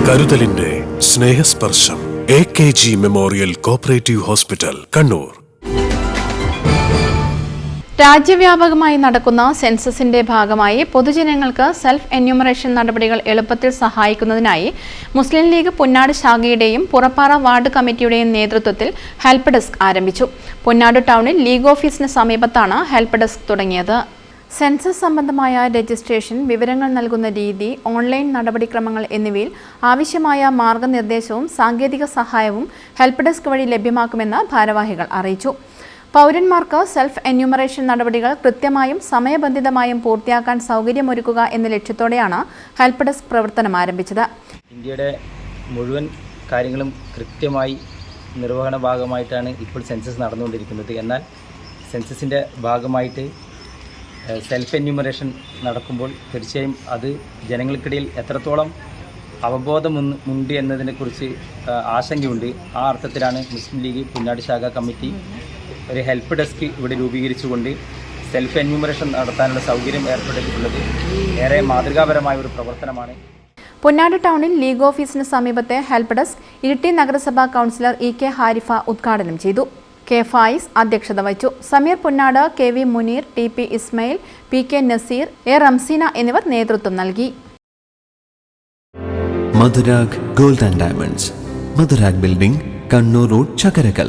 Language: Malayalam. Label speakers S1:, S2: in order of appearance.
S1: കരുതലിന്റെ സ്നേഹസ്പർശം AKG memorial cooperative hospital, Kannur.
S2: രാജ്യവ്യാപകമായി നടക്കുന്ന സെൻസസിന്റെ ഭാഗമായി പൊതുജനങ്ങൾക്ക് സെൽഫ് എന്യൂമറേഷൻ നടപടികൾ എളുപ്പത്തിൽ സഹായിക്കുന്നതിനായി മുസ്ലിം ലീഗ് പുന്നാട് ശാഖയുടെയും പുറപ്പാറ വാർഡ് കമ്മിറ്റിയുടെയും നേതൃത്വത്തിൽ ഹെൽപ്പ് ഡെസ്ക് ആരംഭിച്ചു. പുന്നാട് ടൗണിൽ ലീഗ് ഓഫീസിന് സമീപത്താണ് ഹെൽപ്പ് ഡെസ്ക് തുടങ്ങിയത്. സെൻസസ് സംബന്ധമായ രജിസ്ട്രേഷൻ, വിവരങ്ങൾ നൽകുന്ന രീതി, ഓൺലൈൻ നടപടിക്രമങ്ങൾ എന്നിവയിൽ ആവശ്യമായ മാർഗനിർദ്ദേശവും സാങ്കേതിക സഹായവും ഹെൽപ്പ് ഡെസ്ക് വഴി ലഭ്യമാക്കുമെന്ന് ഭാരവാഹികൾ അറിയിച്ചു. പൗരന്മാർക്ക് സെൽഫ് എന്യൂമറേഷൻ നടപടികൾ കൃത്യമായും സമയബന്ധിതമായും പൂർത്തിയാക്കാൻ സൗകര്യമൊരുക്കുക എന്ന ലക്ഷ്യത്തോടെയാണ് ഹെൽപ്പ് ഡെസ്ക് പ്രവർത്തനം ആരംഭിച്ചത്.
S3: ഇന്ത്യയുടെ മുഴുവൻ കാര്യങ്ങളും കൃത്യമായി നിർവഹണ ഭാഗമായിട്ടാണ് ഇപ്പോൾ സെൻസസ് നടന്നുകൊണ്ടിരിക്കുന്നത്. എന്നാൽ സെൻസസിൻ്റെ ഭാഗമായിട്ട് സെൽഫ് എന്യൂമറേഷൻ നടക്കുമ്പോൾ തീർച്ചയായും അത് ജനങ്ങൾക്കിടയിൽ എത്രത്തോളം അവബോധമുണ്ട് എന്നതിനെക്കുറിച്ച് ആശങ്കയുണ്ട്. ആ അർത്ഥത്തിലാണ് മുസ്ലിം ലീഗ് പുന്നാട് ശാഖ കമ്മിറ്റി ഒരു ഹെൽപ്പ് ഡെസ്ക് ഇവിടെ രൂപീകരിച്ചുകൊണ്ട് സെൽഫ് എന്യൂമറേഷൻ നടത്താനുള്ള സൗകര്യം ഏർപ്പെടുത്തിയിട്ടുള്ളത്. ഏറെ മാതൃകാപരമായ ഒരു പ്രവർത്തനമാണ്.
S2: പുന്നാട് ടൗണിൽ ലീഗ് ഓഫീസിന് സമീപത്തെ ഹെൽപ്പ് ഡെസ്ക് ഇരിട്ടി നഗരസഭാ കൗൺസിലർ EK ഹാരിഫ ഉദ്ഘാടനം ചെയ്തു. K ഫായിസ് അധ്യക്ഷത വഹിച്ചു. Sameer Punnad, KV Muneer, TP Ismail, PK Naseer, A Ramseena എന്നിവർ നേതൃത്വം നൽകി.
S4: Madhurag gold and diamonds, Madhurag building, Kannur road, Chakkarakal.